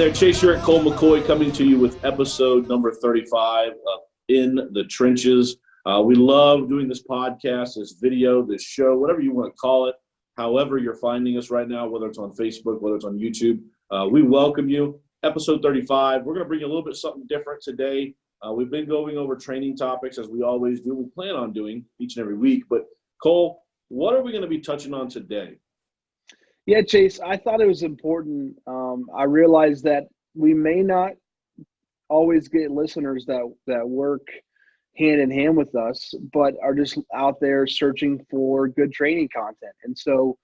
there, Chase here at Cole McCoy coming to you with episode number 35 of In the Trenches. We love doing this podcast, this video, this show, whatever you want to call it, however you're finding us right now, whether it's on Facebook, whether it's on YouTube. We welcome you. Episode 35, we're going to bring you a little bit something different today. We've been going over training topics as we always do. We plan on doing each and every week. But Cole, what are we going to be touching on today? Yeah, Chase, I thought it was important. I realized that we may not always get listeners that work hand in hand with us, but are just out there searching for good training content. And so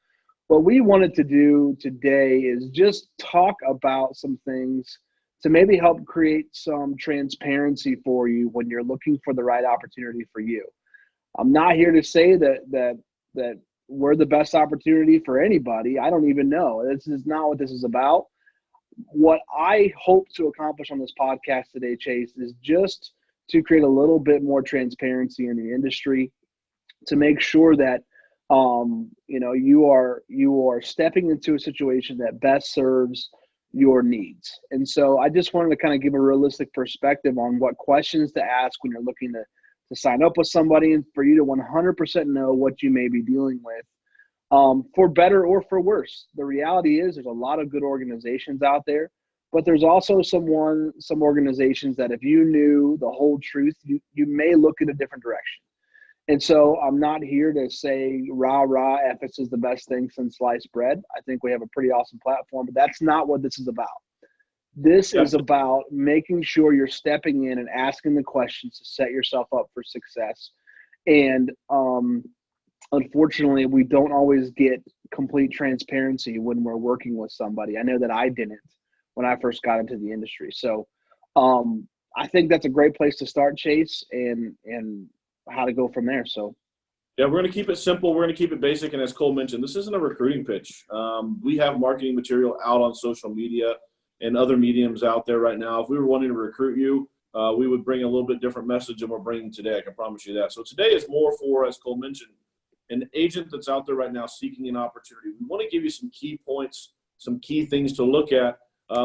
what we wanted to do today is just talk about some things to maybe help create some transparency for you when you're looking for the right opportunity for you. I'm not here to say that we're the best opportunity for anybody. I don't even know. This is not what this is about. What I hope to accomplish on this podcast today, Chase, is just to create a little bit more transparency in the industry, to make sure that you are stepping into a situation that best serves your needs. And so I just wanted to kind of give a realistic perspective on what questions to ask when you're looking to sign up with somebody, and for you to 100% know what you may be dealing with, for better or for worse. The reality is there's a lot of good organizations out there, but there's also some organizations that if you knew the whole truth, you may look in a different direction. And so I'm not here to say, rah, EFES is the best thing since sliced bread. I think we have a pretty awesome platform, but that's not what this is about. This is about making sure you're stepping in and asking the questions to set yourself up for success. And unfortunately, we don't always get complete transparency when we're working with somebody. I know that I didn't when I first got into the industry. So I think that's a great place to start, Chase, and how to go from there. So yeah, we're going to keep it simple. We're going to keep it basic. And as Cole mentioned, this isn't a recruiting pitch. We have marketing material out on social media and other mediums out there right now. If we were wanting to recruit you, we would bring a little bit different message than we're bringing today. I can promise you that. So today is more for, as Cole mentioned, an agent that's out there right now seeking an opportunity. We want to give you some key points, some key things to look at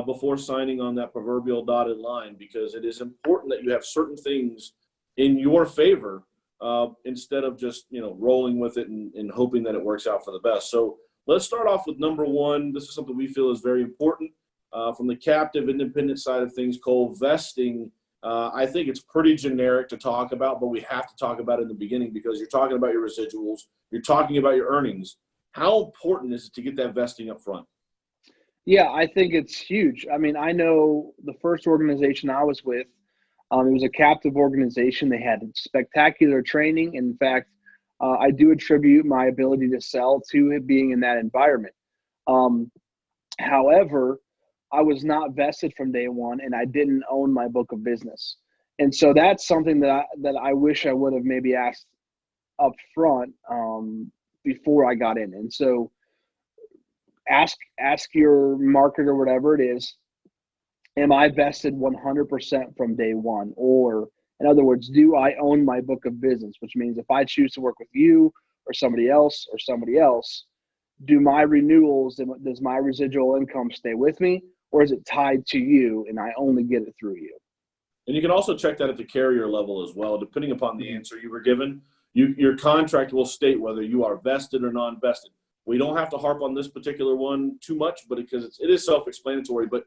before signing on that proverbial dotted line, because it is important that you have certain things in your favor instead of just rolling with it and hoping that it works out for the best. So let's start off with number one. This is something we feel is very important. From the captive independent side of things, Cole, vesting, I think it's pretty generic to talk about, but we have to talk about it in the beginning because you're talking about your residuals, you're talking about your earnings. How important is it to get that vesting up front? Yeah, I think it's huge. I mean, I know the first organization I was with, it was a captive organization. They had spectacular training. In fact, I do attribute my ability to sell to it being in that environment. However, I was not vested from day one, and I didn't own my book of business. And so that's something that I wish I would have maybe asked up front before I got in. And so ask your market or whatever it is, am I vested 100% from day one? Or in other words, do I own my book of business? Which means if I choose to work with you or somebody else, do my renewals and does my residual income stay with me? Or is it tied to you and I only get it through you? And you can also check that at the carrier level as well. Depending upon the answer you were given, your contract will state whether you are vested or non-vested. We don't have to harp on this particular one too much, but because it is self-explanatory. But,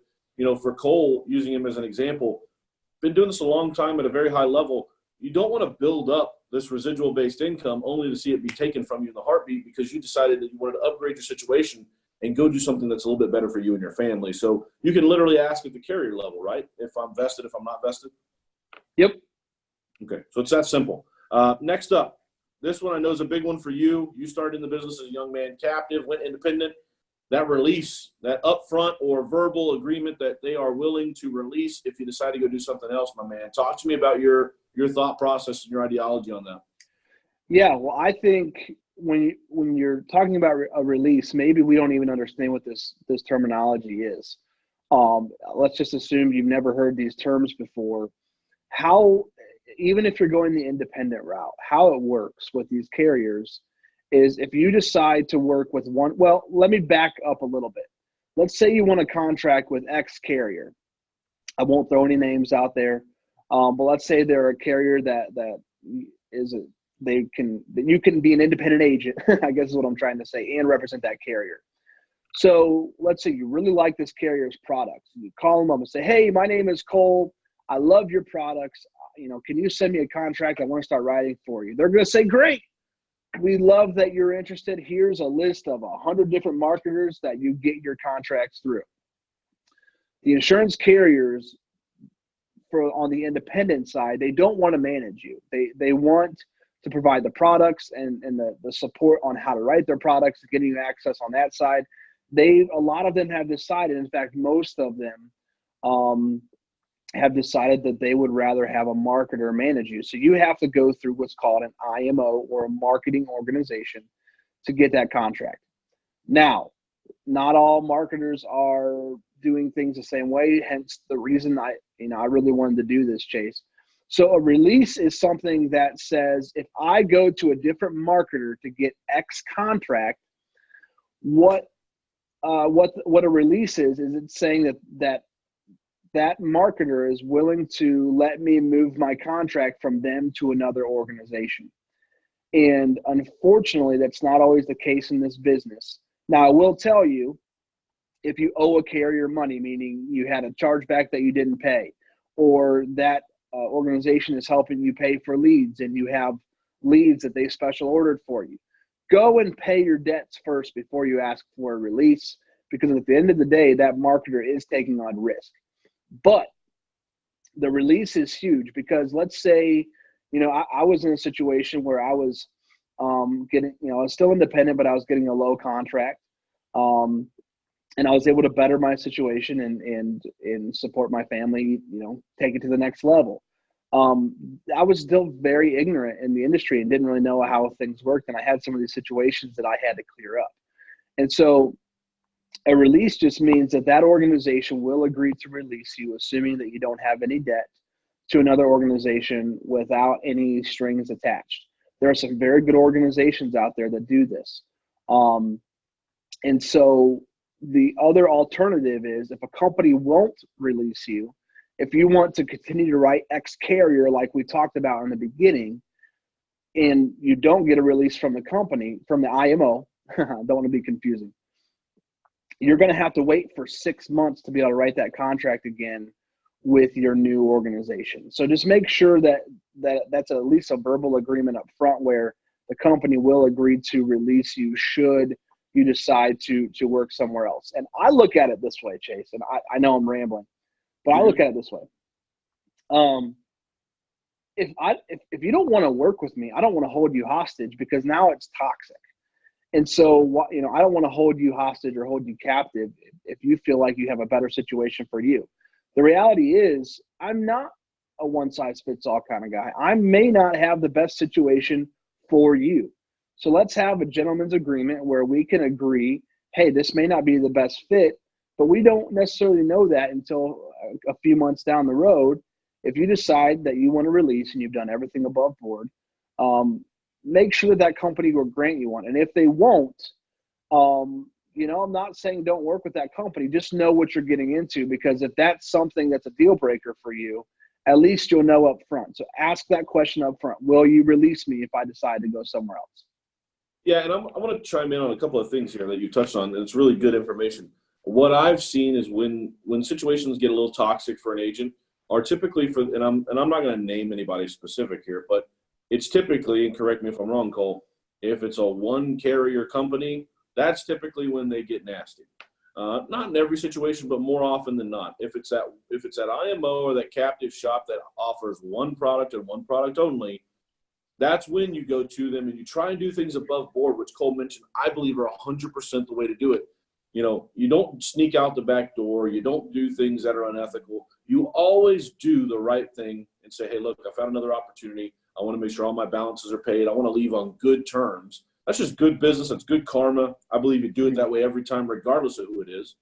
for Cole, using him as an example, been doing this a long time at a very high level. You don't want to build up this residual-based income only to see it be taken from you in the heartbeat because you decided that you wanted to upgrade your situation and go do something that's a little bit better for you and your family. So you can literally ask at the carrier level, right? If I'm vested, if I'm not vested. Yep. Okay, so it's that simple. Next up, this one I know is a big one for you. You started in the business as a young man captive, went independent. That release, that upfront or verbal agreement that they are willing to release if you decide to go do something else, my man. Talk to me about your thought process and your ideology on that. Yeah, well, I think when you're talking about a release, maybe we don't even understand what this terminology is. Let's just assume you've never heard these terms before. How, even if you're going the independent route, how it works with these carriers is if you decide to work with one, well, let me back up a little bit. let's say you want a contract with X carrier. I won't throw any names out there, but let's say they're a carrier that that you can be an independent agent, I guess is what I'm trying to say, and represent that carrier. So let's say you really like this carrier's products. You call them up and say, hey, my name is Cole. I love your products. Can you send me a contract? I want to start writing for you. They're going to say, great. We love that you're interested. Here's a list of 100 different marketers that you get your contracts through. The insurance carriers, on the independent side, they don't want to manage you. They want to provide the products and the support on how to write their products, getting you access on that side. A lot of them have decided, in fact, most of them have decided that they would rather have a marketer manage you. So you have to go through what's called an IMO, or a marketing organization, to get that contract. Now, not all marketers are doing things the same way, hence the reason I really wanted to do this, Chase. So a release is something that says, if I go to a different marketer to get X contract, what a release is it's saying that marketer is willing to let me move my contract from them to another organization. And unfortunately, that's not always the case in this business. Now, I will tell you, if you owe a carrier money, meaning you had a chargeback that you didn't pay, or that organization is helping you pay for leads and you have leads that they special ordered for you, go and pay your debts first before you ask for a release, because at the end of the day, that marketer is taking on risk. But the release is huge, because let's say, I was in a situation where I was getting, I was still independent, but I was getting a low contract. And I was able to better my situation and support my family, take it to the next level. I was still very ignorant in the industry and didn't really know how things worked. And I had some of these situations that I had to clear up. And so a release just means that organization will agree to release you, assuming that you don't have any debt, to another organization without any strings attached. There are some very good organizations out there that do this. And so the other alternative is, if a company won't release you, if you want to continue to write X carrier like we talked about in the beginning, and you don't get a release from the company, from the IMO, I don't want to be confusing, you're going to have to wait for 6 months to be able to write that contract again with your new organization. So just make sure that's at least a verbal agreement up front, where the company will agree to release you should you decide to work somewhere else. And I look at it this way, Chase, and I know I'm rambling, but I look at it this way. If you don't want to work with me, I don't want to hold you hostage, because now it's toxic. And so, I don't want to hold you hostage or hold you captive if you feel like you have a better situation for you. The reality is, I'm not a one-size-fits-all kind of guy. I may not have the best situation for you. So let's have a gentleman's agreement where we can agree, hey, this may not be the best fit, but we don't necessarily know that until a few months down the road. If you decide that you want to release and you've done everything above board, make sure that company will grant you one. And if they won't, I'm not saying don't work with that company. Just know what you're getting into, because if that's something that's a deal breaker for you, at least you'll know up front. So ask that question up front. Will you release me if I decide to go somewhere else? Yeah, and I want to chime in on a couple of things here that you touched on, and it's really good information. What I've seen is when situations get a little toxic for an agent, are typically and I'm not going to name anybody specific here, but it's typically, and correct me if I'm wrong, Cole, if it's a one carrier company, that's typically when they get nasty. Not in every situation, but more often than not. If it's that IMO or that captive shop that offers one product and one product only, that's when you go to them and you try and do things above board, which Cole mentioned, I believe are 100% the way to do it. You don't sneak out the back door. You don't do things that are unethical. You always do the right thing and say, hey, look, I found another opportunity. I want to make sure all my balances are paid. I want to leave on good terms. That's just good business. That's good karma. I believe you do it that way every time, regardless of who it is.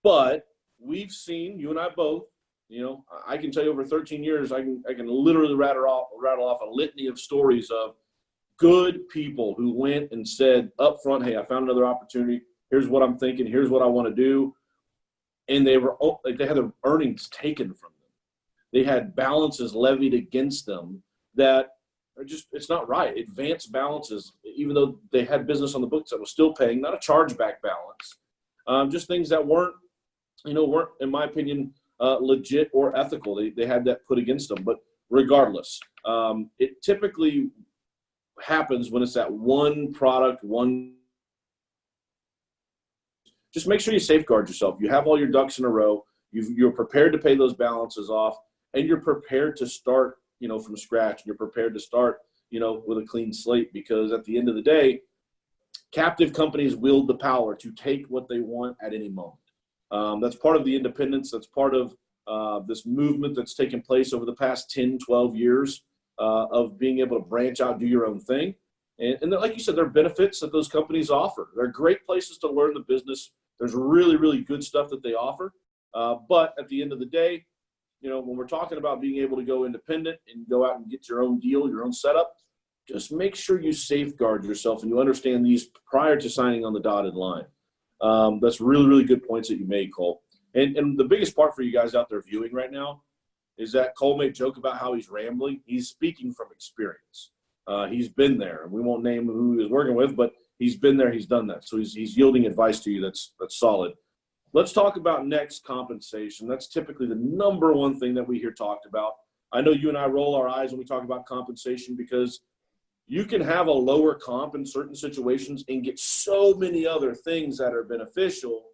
But we've seen, you and I both, I can tell you over 13 years, I can literally rattle off a litany of stories of good people who went and said up front, hey, I found another opportunity. Here's what I'm thinking. Here's what I want to do. And they had their earnings taken from them. They had balances levied against them that are just, it's not right. Advanced balances, even though they had business on the books that was still paying, not a chargeback balance. Just things that weren't, in my opinion, legit or ethical. They had that put against them. But regardless, it typically happens when it's that one product, just make sure you safeguard yourself. You have all your ducks in a row. You're prepared to pay those balances off, and you're prepared to start, from scratch. You're prepared to start, with a clean slate, because at the end of the day, captive companies wield the power to take what they want at any moment. That's part of the independence. That's part of this movement that's taken place over the past 10, 12 years of being able to branch out, do your own thing. And like you said, there are benefits that those companies offer. They're great places to learn the business. There's really, really good stuff that they offer. But at the end of the day, when we're talking about being able to go independent and go out and get your own deal, your own setup, just make sure you safeguard yourself and you understand these prior to signing on the dotted line. That's really, really good points that you made, Cole. And the biggest part for you guys out there viewing right now is that Cole made a joke about how he's rambling. He's speaking from experience. He's been there, and we won't name who he was working with, but he's been there. He's done that. So he's yielding advice to you that's solid. Let's talk about next, compensation. That's typically the number one thing that we hear talked about. I know you and I roll our eyes when we talk about compensation, because you can have a lower comp in certain situations and get so many other things that are beneficial.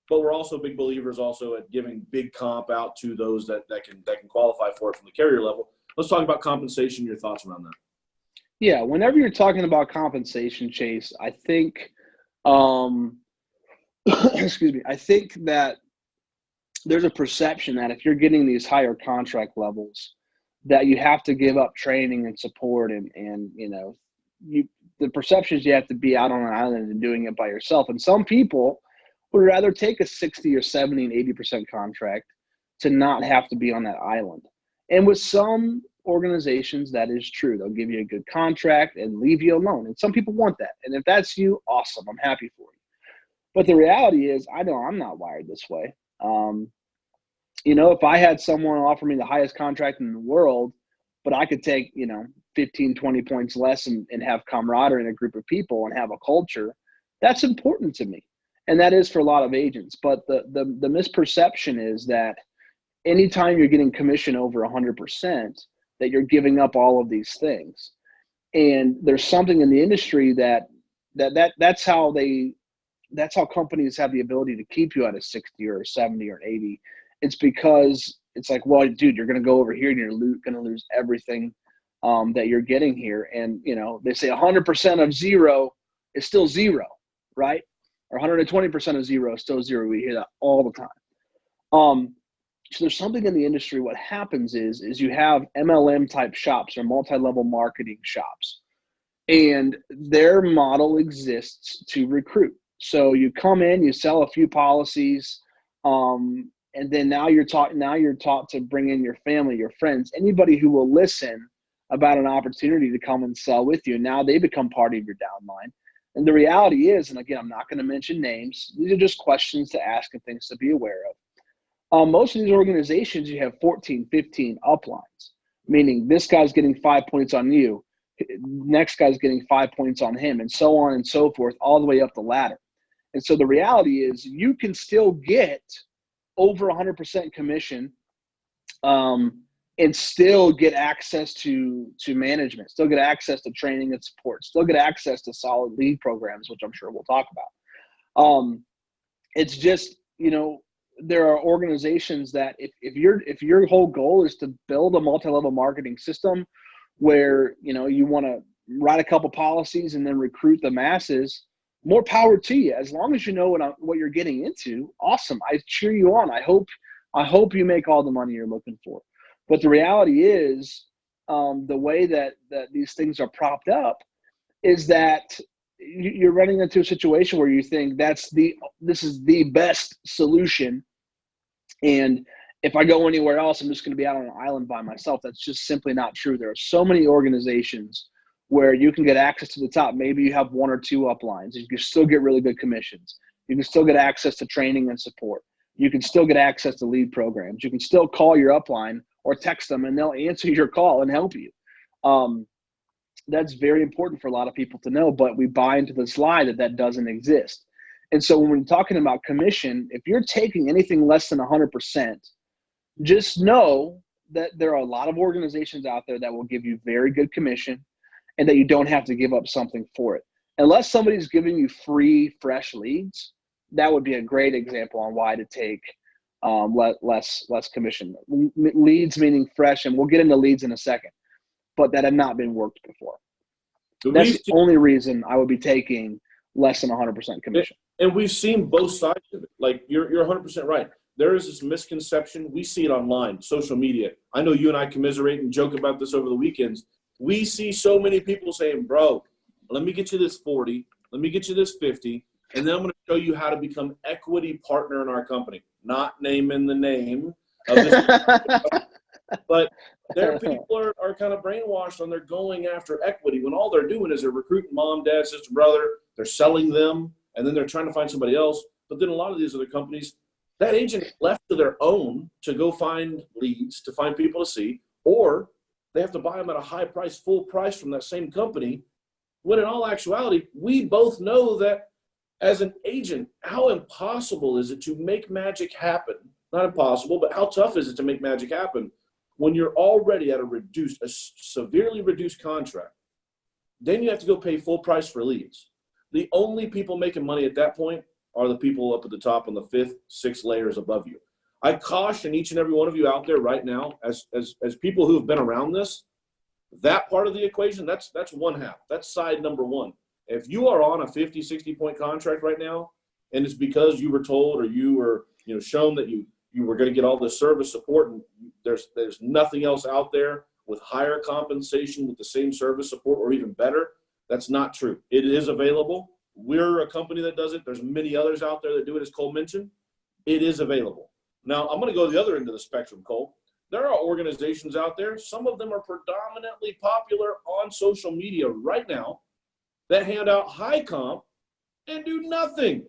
But we're also big believers also at giving big comp out to those that can qualify for it from the carrier level. Let's talk about compensation. Your thoughts around that? Yeah, whenever you're talking about compensation, Chase, I think, excuse me, I think that there's a perception that if you're getting these higher contract levels, that you have to give up training and support, and the perception is you have to be out on an island and doing it by yourself. And some people would rather take a 60 or 70 and 80% contract to not have to be on that island. And with some organizations, that is true. They'll give you a good contract and leave you alone. And some people want that. And if that's you, awesome. I'm happy for you. But the reality is, I know I'm not wired this way. If I had someone offer me the highest contract in the world, but I could take, 15, 20 points less and have camaraderie in a group of people and have a culture, that's important to me. And that is for a lot of agents. But the misperception is that anytime you're getting commission over 100%, that you're giving up all of these things. And there's something in the industry that's how companies have the ability to keep you at a 60 or 70 or 80. It's because it's like, well, dude, you're going to go over here and you're going to lose everything that you're getting here. And, they say 100% of zero is still zero, right? Or 120% of zero is still zero. We hear that all the time. So there's something in the industry. What happens is you have MLM type shops or multi-level marketing shops, and their model exists to recruit. So you come in, you sell a few policies, and then now you're taught to bring in your family, your friends, anybody who will listen about an opportunity to come and sell with you. Now they become part of your downline. And the reality is, and again, I'm not going to mention names. These are just questions to ask and things to be aware of. Most of these organizations, you have 14, 15 uplines, meaning this guy's getting 5 points on you, next guy's getting 5 points on him, and so on and so forth, all the way up the ladder. And so the reality is you can still get over 100% commission and still get access to management, still get access to training and support, still get access to solid lead programs, which I'm sure we'll talk about. It's just, there are organizations that if your whole goal is to build a multi-level marketing system where, you want to write a couple policies and then recruit the masses, more power to you. As long as you know what you're getting into, awesome. I cheer you on. I hope you make all the money you're looking for. But the reality is, the way that these things are propped up is that you're running into a situation where you think this is the best solution. And if I go anywhere else, I'm just going to be out on an island by myself. That's just simply not true. There are so many organizations where you can get access to the top. Maybe you have one or two uplines. You can still get really good commissions. You can still get access to training and support. You can still get access to lead programs. You can still call your upline or text them, and they'll answer your call and help you. That's very important for a lot of people to know, but we buy into this lie that doesn't exist. And so when we're talking about commission, if you're taking anything less than 100%, just know that there are a lot of organizations out there that will give you very good commission and that you don't have to give up something for it. Unless somebody's giving you free, fresh leads, that would be a great example on why to take less commission. Leads meaning fresh, and we'll get into leads in a second, but that have not been worked before. That's the only reason I would be taking less than 100% commission. And we've seen both sides of it. Like you're 100% right. There is this misconception. We see it online, social media. I know you and I commiserate and joke about this over the weekends. We see so many people saying, bro, let me get you this 40, let me get you this 50, and then I'm going to show you how to become equity partner in our company. Not naming the name of this, but their people are kind of brainwashed on they're going after equity when all they're doing is they're recruiting mom, dad, sister, brother. They're selling them, and then they're trying to find somebody else. But then a lot of these other companies, that agent left to their own to go find leads, to find people to see, or they have to buy them at a high price, full price from that same company. When in all actuality, we both know that as an agent, how impossible is it to make magic happen? Not impossible, but how tough is it to make magic happen when you're already at a severely reduced contract? Then you have to go pay full price for leads. The only people making money at that point are the people up at the top on the 5th, 6th layers above you. I caution each and every one of you out there right now, as people who have been around this, that part of the equation, that's one half. That's side number one. If you are on a 50, 60-point contract right now, and it's because you were told or you were shown that you were going to get all this service support, and there's nothing else out there with higher compensation with the same service support or even better, that's not true. It is available. We're a company that does it. There's many others out there that do it, as Cole mentioned. It is available. Now, I'm going to go to the other end of the spectrum, Cole. There are organizations out there, some of them are predominantly popular on social media right now, that hand out high comp and do nothing.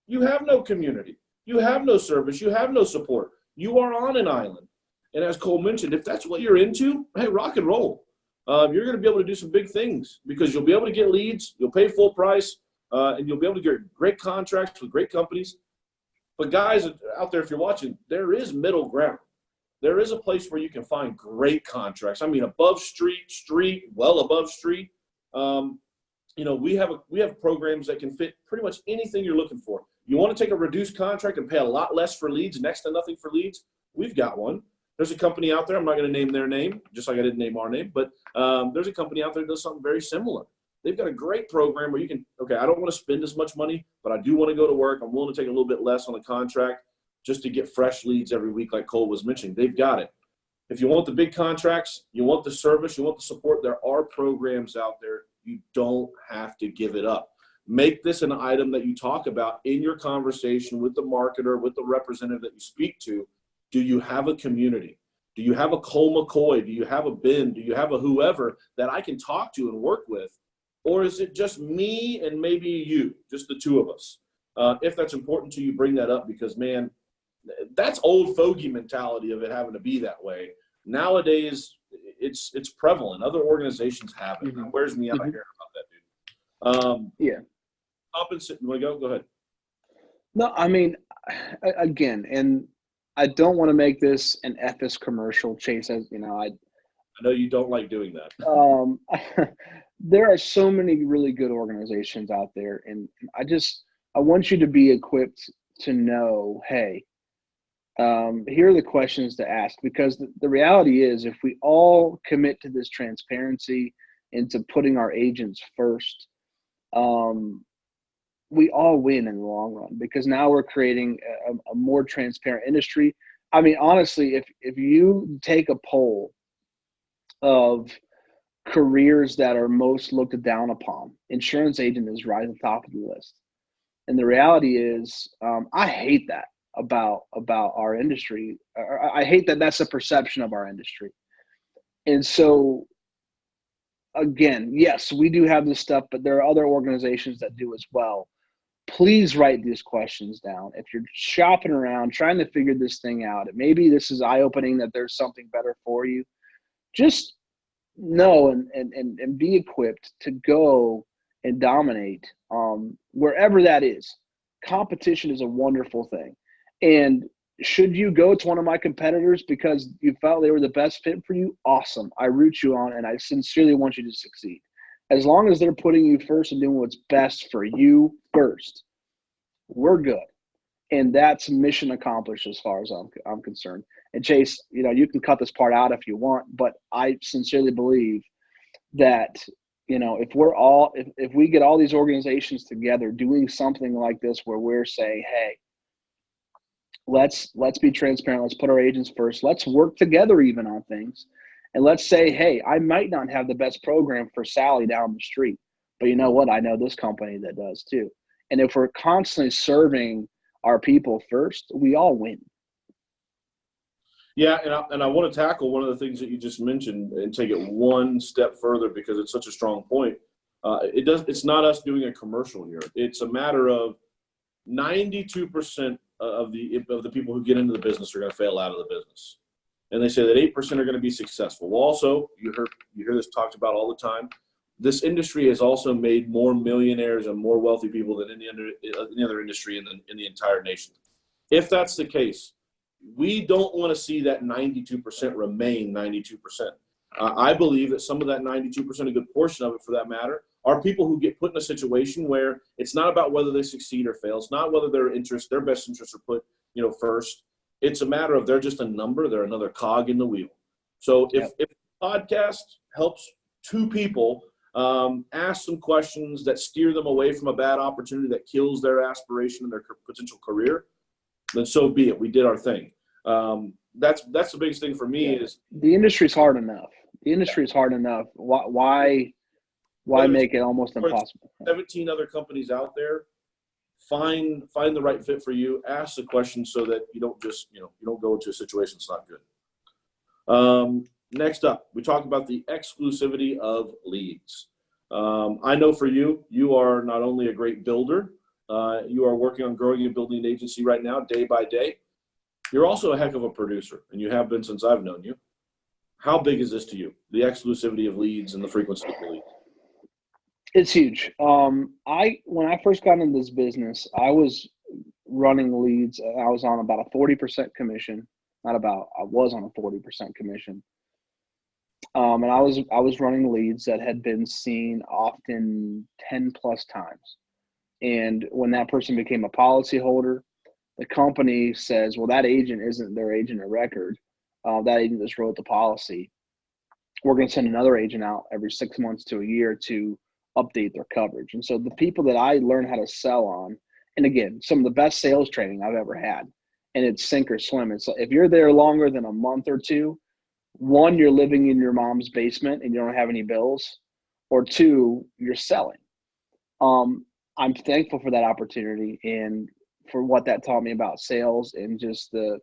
You have no community. You have no service. You have no support. You are on an island. And as Cole mentioned, if that's what you're into, hey, rock and roll. You're going to be able to do some big things because you'll be able to get leads, you'll pay full price, and you'll be able to get great contracts with great companies. But guys out there, if you're watching, there is middle ground. There is a place where you can find great contracts. I mean, above street, well above street. We have programs that can fit pretty much anything you're looking for. You want to take a reduced contract and pay a lot less for leads, next to nothing for leads? We've got one. There's a company out there. I'm not going to name their name, just like I didn't name our name, but there's a company out there that does something very similar. They've got a great program where you can, okay, I don't want to spend as much money, but I do want to go to work. I'm willing to take a little bit less on the contract just to get fresh leads every week, like Cole was mentioning. They've got it. If you want the big contracts, you want the service, you want the support, there are programs out there. You don't have to give it up. Make this an item that you talk about in your conversation with the marketer, with the representative that you speak to. Do you have a community? Do you have a Cole McCoy? Do you have a Ben? Do you have a whoever that I can talk to and work with? Or is it just me and maybe you, just the two of us? If that's important to you, bring that up because, man, that's old fogey mentality of it having to be that way. Nowadays, it's prevalent. Other organizations have it. Mm-hmm. It wears me out Mm-hmm. hearing about that, dude. Yeah. You want to go? Go ahead. No, I mean, again, and I don't want to make this an EFES commercial, Chase. As you know, I know you don't like doing that. There are so many really good organizations out there, and I want you to be equipped to know, hey, here are the questions to ask, because the reality is if we all commit to this transparency and to putting our agents first, we all win in the long run because now we're creating a more transparent industry. I mean, honestly, if you take a poll of careers that are most looked down upon, insurance agent is right at the top of the list. And the reality is, I hate that about our industry. I hate that that's the perception of our industry. And so, again, yes, we do have this stuff, but there are other organizations that do as well. please write these questions down. If you're shopping around, trying to figure this thing out, maybe this is eye-opening that there's something better for you. Just know and be equipped to go and dominate wherever that is. Competition is a wonderful thing. And should you go to one of my competitors because you felt they were the best fit for you, awesome. I root you on, and I sincerely want you to succeed. As long as they're putting you first and doing what's best for you first, we're good. And that's mission accomplished as far as I'm concerned. And Chase, you can cut this part out if you want, but I sincerely believe that, if we get all these organizations together doing something like this where we're saying, hey, let's be transparent, let's put our agents first, let's work together even on things. And let's say, hey, I might not have the best program for Sally down the street, but you know what? I know this company that does too. And if we're constantly serving our people first, we all win. Yeah, and I want to tackle one of the things that you just mentioned and take it one step further because it's such a strong point. It's not us doing a commercial here. It's a matter of 92% of the people who get into the business are going to fail out of the business. And they say that 8% are going to be successful. Well, also, you hear this talked about all the time. This industry has also made more millionaires and more wealthy people than any other industry in the entire nation. If that's the case, we don't want to see that 92% remain 92%. I believe that some of that 92%, a good portion of it for that matter, are people who get put in a situation where it's not about whether they succeed or fail. It's not whether their best interests are put, first. It's a matter of they're just a number. They're another cog in the wheel. So if the podcast helps two people ask some questions that steer them away from a bad opportunity that kills their aspiration and their potential career, then so be it. We did our thing. That's the biggest thing for me is the industry's hard enough. The industry is hard enough. Why make it almost impossible? 17 other companies out there. Find the right fit for you. Ask the question so that you don't just you don't go into a situation that's not good. Next up, we talk about the exclusivity of leads. I know for you are not only a great builder, you are working on growing and building an agency right now, day by day. You're also a heck of a producer, and you have been since I've known you. How big is this to you, the exclusivity of leads and the frequency of the leads? It's huge. When I first got into this business, I was running leads. I was on about a 40% commission. I was on a 40% commission. And I was running leads that had been seen often 10 plus times. And when that person became a policyholder, the company says, well, that agent isn't their agent of record. That agent just wrote the policy. We're going to send another agent out every 6 months to a year to update their coverage. And so the people that I learned how to sell on, and again, some of the best sales training I've ever had, and it's sink or swim. It's if you're there longer than a month or two, one, you're living in your mom's basement and you don't have any bills, or two, you're selling. I'm thankful for that opportunity and for what that taught me about sales and just the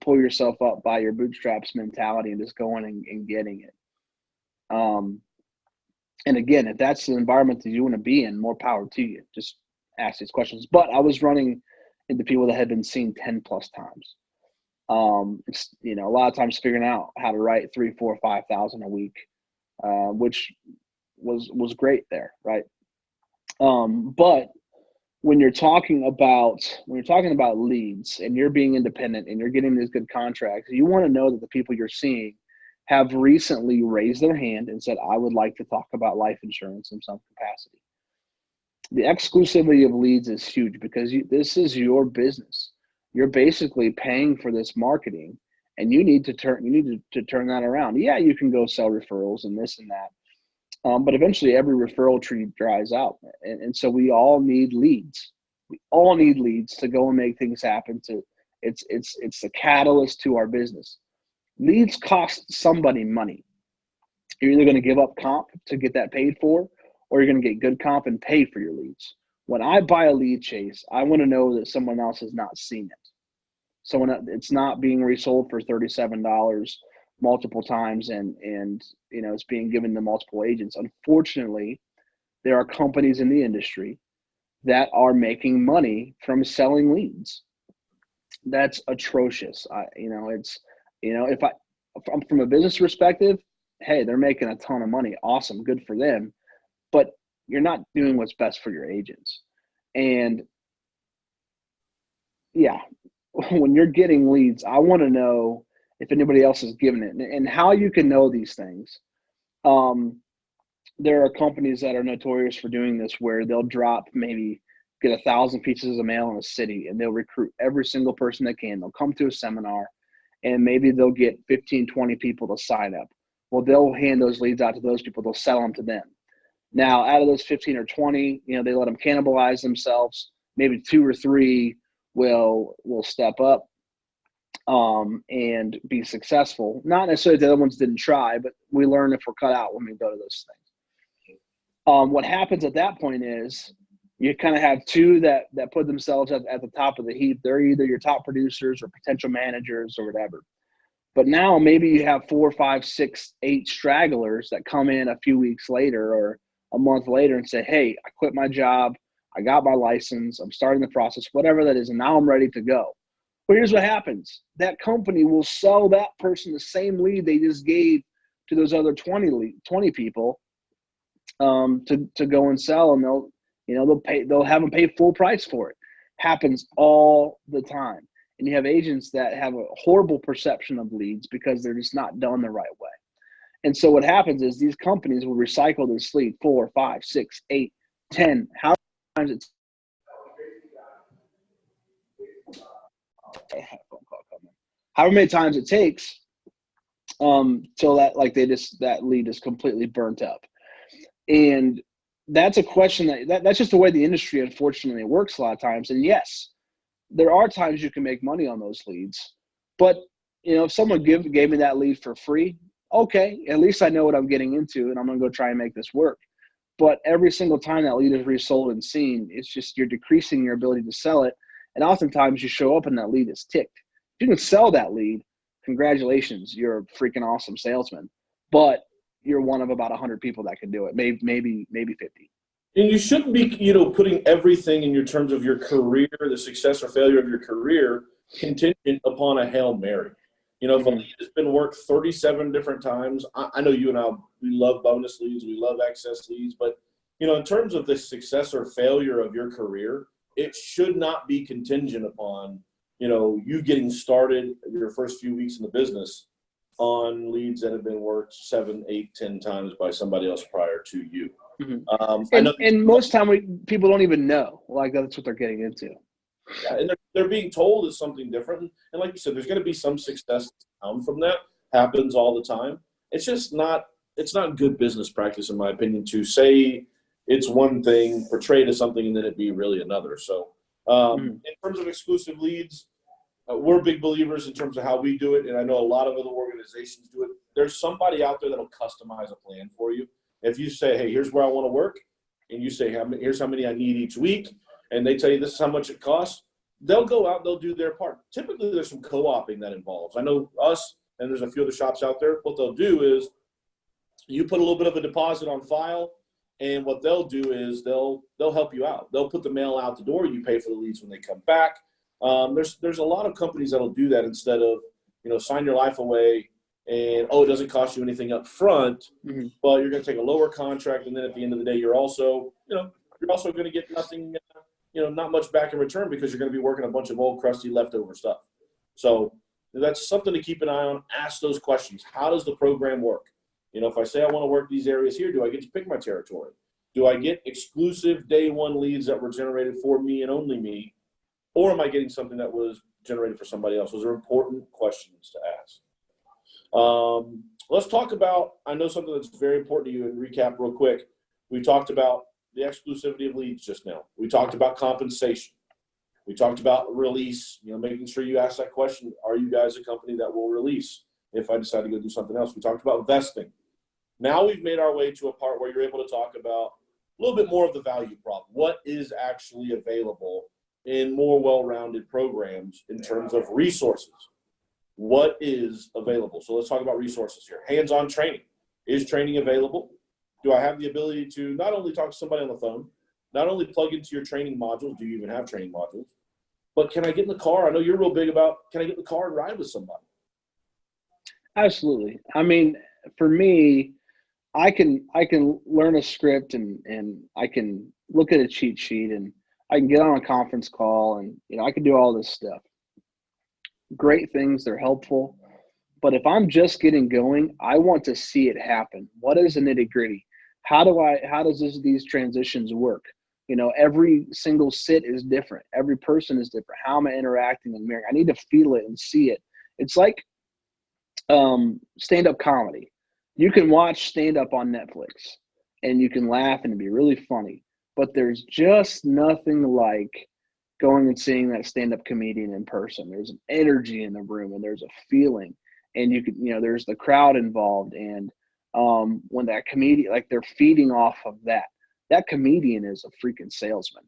pull yourself up by your bootstraps mentality and just going and getting it. And again, if that's the environment that you want to be in, more power to you. Just ask these questions. But I was running into people that had been seen 10 plus times. It's, a lot of times figuring out how to write 3, 4, 5,000 a week, which was great there. Right. But when you're talking about leads and you're being independent and you're getting these good contracts, you want to know that the people you're seeing have recently raised their hand and said, I would like to talk about life insurance in some capacity. The exclusivity of leads is huge because this is your business. You're basically paying for this marketing and you need to turn that around. Yeah, you can go sell referrals and this and that. But eventually every referral tree dries out. And so we all need leads. We all need leads to go and make things happen. It's the catalyst to our business. Leads cost somebody money. You're either going to give up comp to get that paid for, or you're going to get good comp and pay for your leads. When I buy a lead, Chase, I want to know that someone else has not seen it. So when it's not being resold for $37 multiple times and it's being given to multiple agents. Unfortunately, there are companies in the industry that are making money from selling leads. That's atrocious. If from a business perspective, hey, they're making a ton of money. Awesome. Good for them. But you're not doing what's best for your agents. And yeah, when you're getting leads, I want to know if anybody else is giving it and how you can know these things. There are companies that are notorious for doing this where they'll get 1,000 pieces of mail in a city and they'll recruit every single person they can. They'll come to a seminar and maybe they'll get 15, 20 people to sign up. Well, they'll hand those leads out to those people. They'll sell them to them. Now, out of those 15 or 20, they let them cannibalize themselves. Maybe 2 or 3 will step up and be successful. Not necessarily the other ones didn't try, but we learn if we're cut out when we go to those things. What happens at that point is you kind of have 2 that put themselves at the top of the heap. They're either your top producers or potential managers or whatever. But now maybe you have 4, 5, 6, 8 stragglers that come in a few weeks later or a month later and say, hey, I quit my job. I got my license. I'm starting the process, whatever that is. And now I'm ready to go. But here's what happens. That company will sell that person the same lead they just gave to those other 20 people to go and sell. And they'll have them pay full price for it. Happens all the time. And you have agents that have a horrible perception of leads because they're just not done the right way. And so what happens is these companies will recycle this lead 4, 5, 6, 8, 10, however many times however many times it takes till that lead is completely burnt up. And that's a question that's just the way the industry unfortunately works a lot of times. And yes, there are times you can make money on those leads, but if someone gave me that lead for free, okay, at least I know what I'm getting into and I'm going to go try and make this work. But every single time that lead is resold and seen, it's just you're decreasing your ability to sell it. And oftentimes you show up and that lead is ticked. If you can sell that lead, congratulations, you're a freaking awesome salesman. But you're one of about 100 people that can do it, maybe 50. And you shouldn't be, putting everything in your terms of your career, the success or failure of your career, contingent upon a Hail Mary. If a lead has been worked 37 different times, I know you and I, we love bonus leads, we love excess leads, but, in terms of the success or failure of your career, it should not be contingent upon, you getting started your first few weeks in the business on leads that have been worked 7, 8, 10 times by somebody else prior to you. Mm-hmm. And most time people don't even know, that's what they're getting into. Yeah, and they're being told it's something different. And like you said, there's going to be some success to come from that. Happens all the time. It's just it's not good business practice, in my opinion, to say it's one thing, portray it as something, and then it be really another. So in terms of exclusive leads, we're big believers in terms of how we do it. And I know a lot of other organizations do it. There's somebody out there that'll customize a plan for you. If you say, hey, here's where I want to work, and you say, here's how many I need each week, and they tell you this is how much it costs, they'll go out, they'll do their part. Typically, there's some co-oping that involves. I know us, and there's a few other shops out there. What they'll do is you put a little bit of a deposit on file, and what they'll do is they'll help you out. They'll put the mail out the door. You pay for the leads when they come back. There's a lot of companies that'll do that instead of, sign your life away and, it doesn't cost you anything up front, but you're going to take a lower contract, and then at the end of the day, you're also going to get nothing, not much back in return because you're going to be working a bunch of old, crusty, leftover stuff. So that's something to keep an eye on. Ask those questions. How does the program work? If I say I want to work these areas here, do I get to pick my territory? Do I get exclusive day one leads that were generated for me and only me? Or am I getting something that was generated for somebody else? Those are important questions to ask. Let's talk about, I know something that's very important to you, and recap real quick. We talked about the exclusivity of leads just now. We talked about compensation. We talked about release, making sure you ask that question. Are you guys a company that will release if I decide to go do something else? We talked about vesting. Now we've made our way to a part where you're able to talk about a little bit more of the value prop. What is actually available in more well-rounded programs in terms of resources? What is available? So let's talk about resources here. Hands-on training. Is training available? Do I have the ability to not only talk to somebody on the phone, not only plug into your training modules, do you even have training modules, but can I get in the car? I know you're real big about, can I get in the car and ride with somebody? Absolutely. I mean, for me, I can learn a script and I can look at a cheat sheet and I can get on a conference call and I can do all this stuff. Great things, they're helpful. But if I'm just getting going, I want to see it happen. What is the nitty-gritty? How does these transitions work? Every single sit is different. Every person is different. How am I interacting and mirroring? I need to feel it and see it. It's like stand-up comedy. You can watch stand-up on Netflix and you can laugh and it'd be really funny, but there's just nothing like going and seeing that stand-up comedian in person. There's an energy in the room and there's a feeling, and there's the crowd involved. And when that comedian, like, they're feeding off of that comedian is a freaking salesman.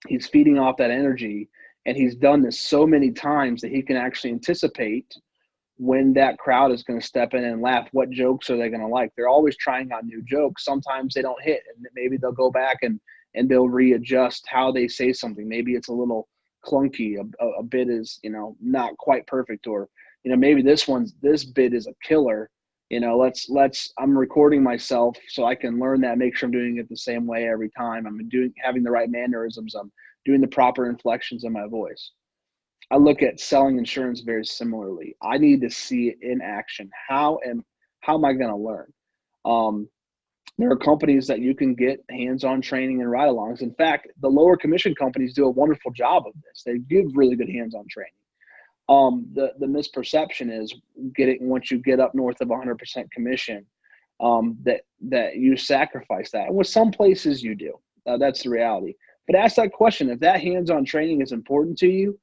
He's feeding off that energy, and he's done this so many times that he can actually anticipate when that crowd is going to step in and laugh. What jokes are they going to like? They're always trying out new jokes. Sometimes they don't hit, and maybe they'll go back and they'll readjust how they say something. Maybe it's a little clunky. A bit is, not quite perfect, or, maybe this bit is a killer. I'm recording myself so I can learn that, make sure I'm doing it the same way every time. Having the right mannerisms. I'm doing the proper inflections in my voice. I look at selling insurance very similarly. I need to see it in action. How am I going to learn? There are companies that you can get hands-on training and ride-alongs. In fact, the lower commission companies do a wonderful job of this. They give really good hands-on training. The misperception is once you get up north of 100% commission, that you sacrifice that. And with some places you do. That's the reality. But ask that question. If that hands-on training is important to you,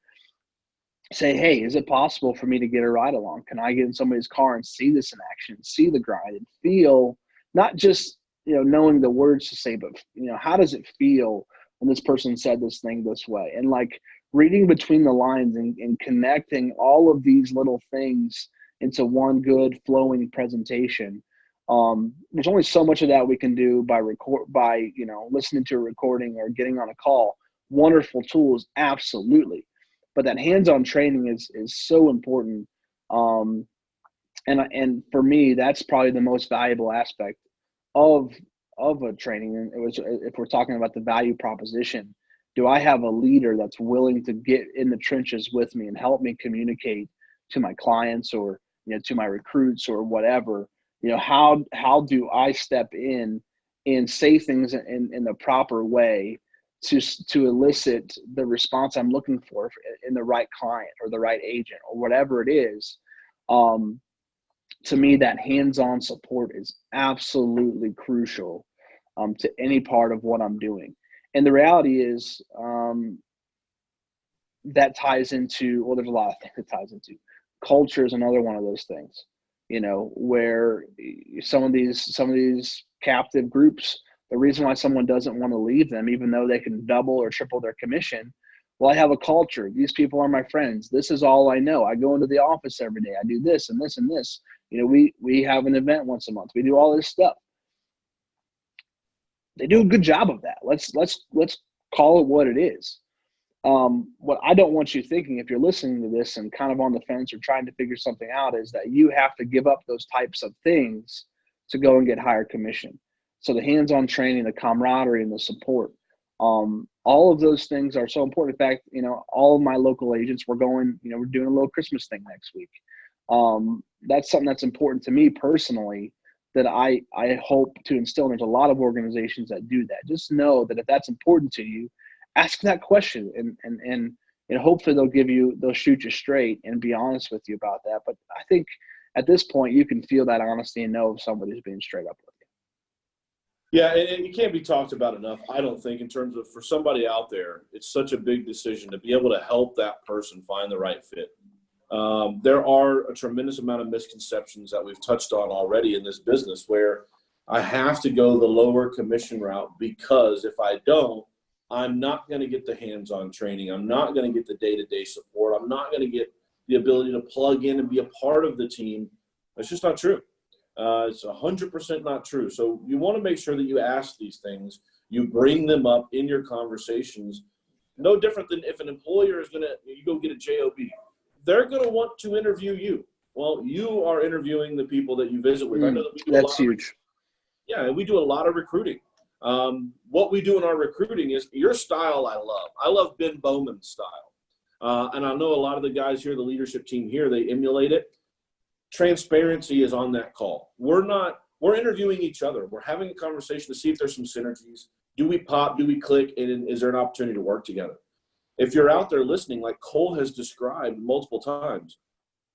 say, hey, is it possible for me to get a ride along? Can I get in somebody's car and see this in action, see the grind, and feel not just, knowing the words to say, but, how does it feel when this person said this thing this way? And like reading between the lines and connecting all of these little things into one good flowing presentation. There's only so much of that we can do by listening to a recording or getting on a call. Wonderful tools, absolutely. But that hands-on training is so important. And for me, that's probably the most valuable aspect of a training. And if we're talking about the value proposition, do I have a leader that's willing to get in the trenches with me and help me communicate to my clients or, to my recruits or whatever? How do I step in and say things in the proper way to elicit the response I'm looking for in the right client or the right agent or whatever it is? To me, that hands-on support is absolutely crucial to any part of what I'm doing. And the reality is that ties into, well, there's a lot of things it ties into. Culture is another one of those things, where some of these captive groups, the reason why someone doesn't want to leave them, even though they can double or triple their commission, well, I have a culture. These people are my friends. This is all I know. I go into the office every day. I do this and this and this. We have an event once a month. We do all this stuff. They do a good job of that. Let's call it what it is. What I don't want you thinking, if you're listening to this and kind of on the fence or trying to figure something out, is that you have to give up those types of things to go and get higher commission. So the hands-on training, the camaraderie, and the support, all of those things are so important. In fact, all of my local agents, we're doing a little Christmas thing next week. That's something that's important to me personally, that I hope to instill. And there's a lot of organizations that do that. Just know that if that's important to you, ask that question and hopefully they'll shoot you straight and be honest with you about that. But I think at this point you can feel that honesty and know if somebody's being straight up with you. Yeah, and it can't be talked about enough, I don't think, in terms of, for somebody out there, it's such a big decision to be able to help that person find the right fit. There are a tremendous amount of misconceptions that we've touched on already in this business, where I have to go the lower commission route because if I don't, I'm not going to get the hands-on training. I'm not going to get the day-to-day support. I'm not going to get the ability to plug in and be a part of the team. That's just not true. It's 100% not true. So you want to make sure that you ask these things You bring them up in your conversations. No different than if an employer is you go get a job, they're going to want to interview you. Well, you are interviewing the people that you visit with. I know that we do that's huge. Yeah, we do a lot of recruiting. What we do in our recruiting is your style. I love. I love Ben Bowman's style, and I know a lot of the guys here, the leadership team here, they emulate it. Transparency is on that call. We're interviewing each other. We're having a conversation to see if there's some synergies. Do we pop? Do we click? And is there an opportunity to work together? If you're out there listening, like Cole has described multiple times,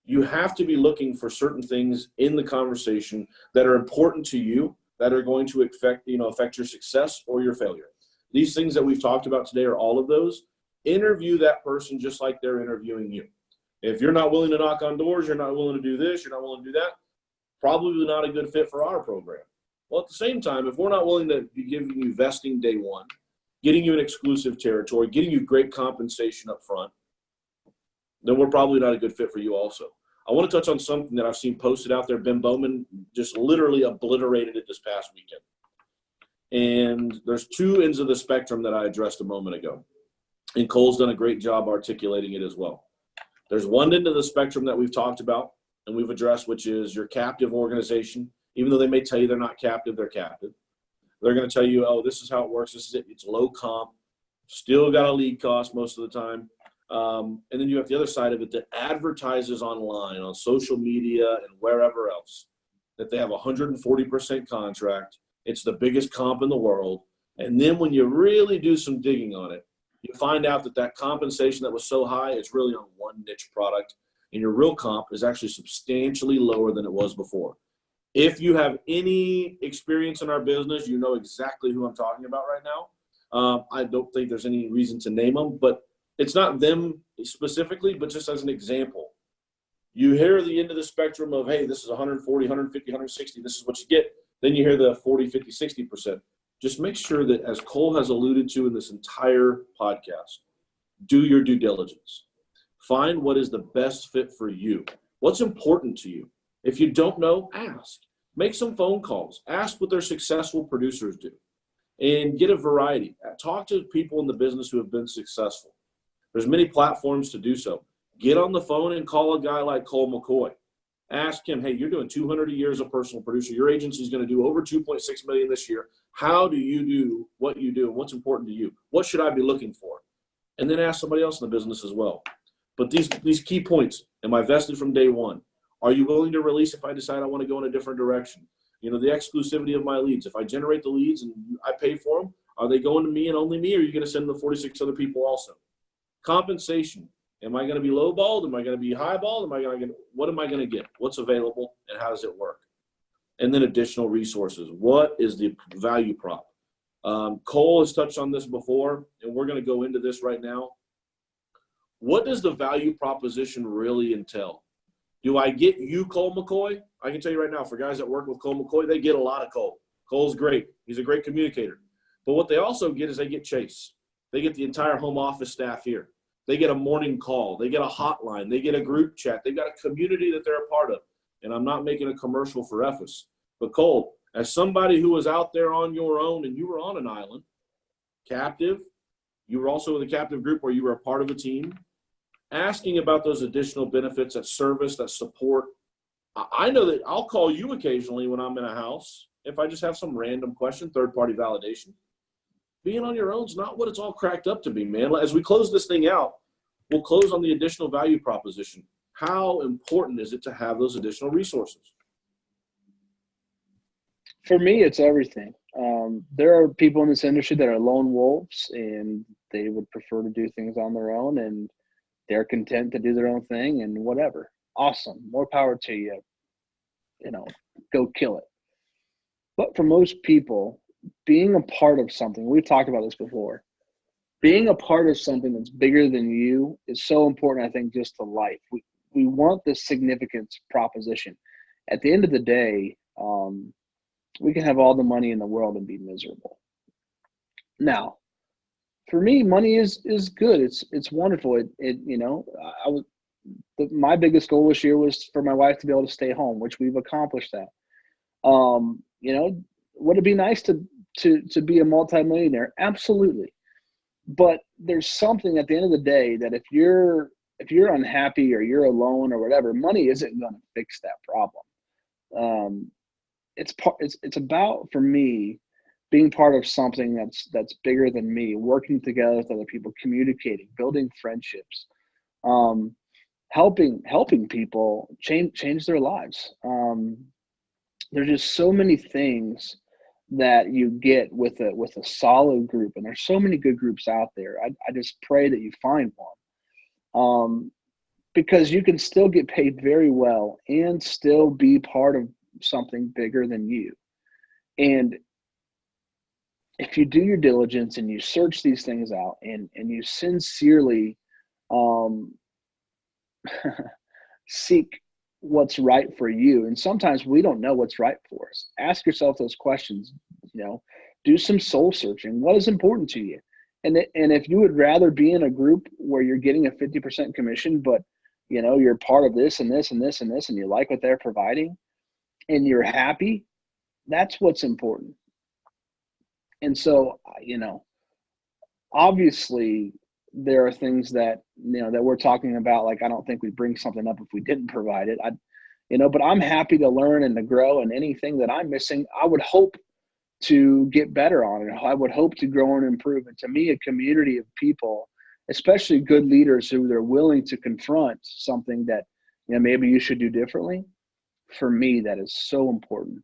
you have to be looking for certain things in the conversation that are important to you, that are going to affect your success or your failure. These things that we've talked about today are all of those. Interview that person just like they're interviewing you. If you're not willing to knock on doors, you're not willing to do this, you're not willing to do that, probably not a good fit for our program. Well, at the same time, if we're not willing to be giving you vesting day one, getting you an exclusive territory, getting you great compensation up front, then we're probably not a good fit for you also. I want to touch on something that I've seen posted out there. Ben Bowman just literally obliterated it this past weekend. And there's two ends of the spectrum that I addressed a moment ago. And Cole's done a great job articulating it as well. There's one end of the spectrum that we've talked about and we've addressed, which is your captive organization. Even though they may tell you they're not captive, they're captive. They're going to tell you, oh, this is how it works. This is it. It's low comp. Still got a lead cost most of the time. And then you have the other side of it that advertises online, on social media, and wherever else, that they have a 140% contract. It's the biggest comp in the world. And then when you really do some digging on it, you find out that compensation that was so high is really on one niche product, and your real comp is actually substantially lower than it was before. If you have any experience in our business, you know exactly who I'm talking about right now. I don't think there's any reason to name them, but it's not them specifically, but just as an example. You hear the end of the spectrum of, hey, this is 140, 150, 160, this is what you get. Then you hear the 40, 50, 60%. Just make sure that, as Cole has alluded to in this entire podcast, do your due diligence. Find what is the best fit for you. What's important to you? If you don't know, ask. Make some phone calls. Ask what their successful producers do. And get a variety. Talk to people in the business who have been successful. There's many platforms to do so. Get on the phone and call a guy like Cole McCoy. Ask him, hey, you're doing 200 a year as a personal producer. Your agency is going to do over $2.6 million this year. How do you do what you do? And what's important to you? What should I be looking for? And then ask somebody else in the business as well. But these key points, am I vested from day one? Are you willing to release if I decide I want to go in a different direction? The exclusivity of my leads. If I generate the leads and I pay for them, are they going to me and only me, or are you going to send them to 46 other people also? Compensation. Am I going to be lowballed? Am I going to be highballed? What am I going to get? What's available, and how does it work? And then additional resources. What is the value prop? Cole has touched on this before, and we're going to go into this right now. What does the value proposition really entail? Do I get you, Cole McCoy? I can tell you right now, for guys that work with Cole McCoy, they get a lot of Cole. Cole's great. He's a great communicator. But what they also get is they get Chase. They get the entire home office staff here. They get a morning call. They get a hotline. They get a group chat. They've got a community that they're a part of. And I'm not making a commercial for EFES. But Cole, as somebody who was out there on your own and you were on an island, captive, you were also in the captive group where you were a part of a team, asking about those additional benefits, that service, that support. I know that I'll call you occasionally when I'm in a house if I just have some random question, third-party validation. Being on your own is not what it's all cracked up to be, man. As we close this thing out, we'll close on the additional value proposition. How important is it to have those additional resources? For me, it's everything. There are people in this industry that are lone wolves, and they would prefer to do things on their own, and they're content to do their own thing and whatever. Awesome. More power to you. Go kill it. But for most people, being a part of something, we've talked about this before, being a part of something that's bigger than you is so important, I think, just to life. We want this significance proposition. At the end of the day, we can have all the money in the world and be miserable. Now, for me, money is good. It's wonderful. My biggest goal this year was for my wife to be able to stay home, which we've accomplished that. Would it be nice to to be a multimillionaire? Absolutely. But there's something at the end of the day that if you're unhappy or you're alone or whatever, money isn't going to fix that problem. It's about, for me, being part of something that's bigger than me, working together with other people, communicating, building friendships, helping people change their lives. There's just so many things that you get with a solid group, and there's so many good groups out there. I just pray that you find one, because you can still get paid very well and still be part of something bigger than you. And if you do your diligence and you search these things out and you sincerely seek what's right for you, and sometimes we don't know what's right for us, ask yourself those questions. Do some soul searching. What is important to you? And if you would rather be in a group where you're getting a 50% commission, but you're part of this and this and this and this, and you like what they're providing and you're happy, that's what's important. And so, obviously there are things that, that we're talking about. Like, I don't think we'd bring something up if we didn't provide it. But I'm happy to learn and to grow, and anything that I'm missing, I would hope to get better on it. I would hope to grow and improve. And to me, a community of people, especially good leaders who are willing to confront something that, maybe you should do differently, for me, that is so important.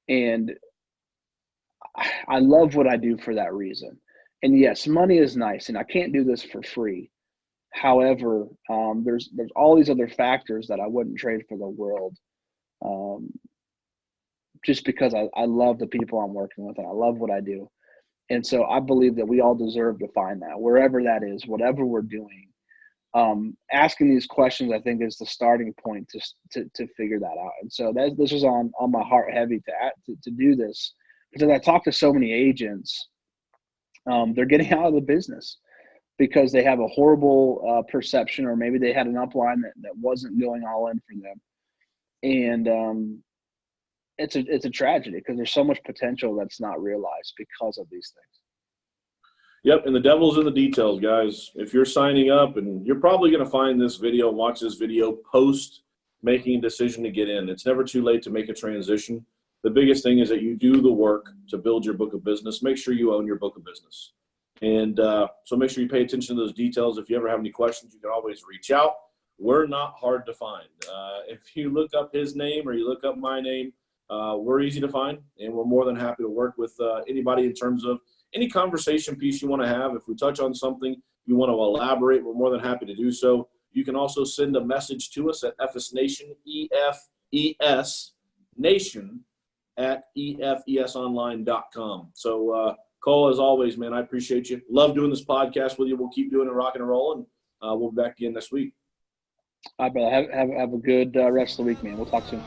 And I love what I do for that reason. And yes, money is nice, and I can't do this for free. However, there's all these other factors that I wouldn't trade for the world, just because I love the people I'm working with and I love what I do. And so I believe that we all deserve to find that, wherever that is, whatever we're doing. Asking these questions, I think, is the starting point to figure that out. And so this was on my heart heavy to do this, because I talk to so many agents. They're getting out of the business because they have a horrible perception, or maybe they had an upline that wasn't going all in for them. And it's a tragedy, because there's so much potential that's not realized because of these things. Yep, and the devil's in the details, guys. If you're signing up, and you're probably going to find this video and watch this video post making a decision to get in. It's never too late to make a transition. The biggest thing is that you do the work to build your book of business. Make sure you own your book of business. And so make sure you pay attention to those details. If you ever have any questions, you can always reach out. We're not hard to find. If you look up his name or you look up my name, we're easy to find, and we're more than happy to work with anybody in terms of any conversation piece you want to have. If we touch on something you want to elaborate, we're more than happy to do so. You can also send a message to us at EFES Nation, EFES Nation, at EFESonline.com. So, Cole, as always, man, I appreciate you. Love doing this podcast with you. We'll keep doing it, rocking and rolling. We'll be back again next week. All right, brother. Have a good rest of the week, man. We'll talk soon.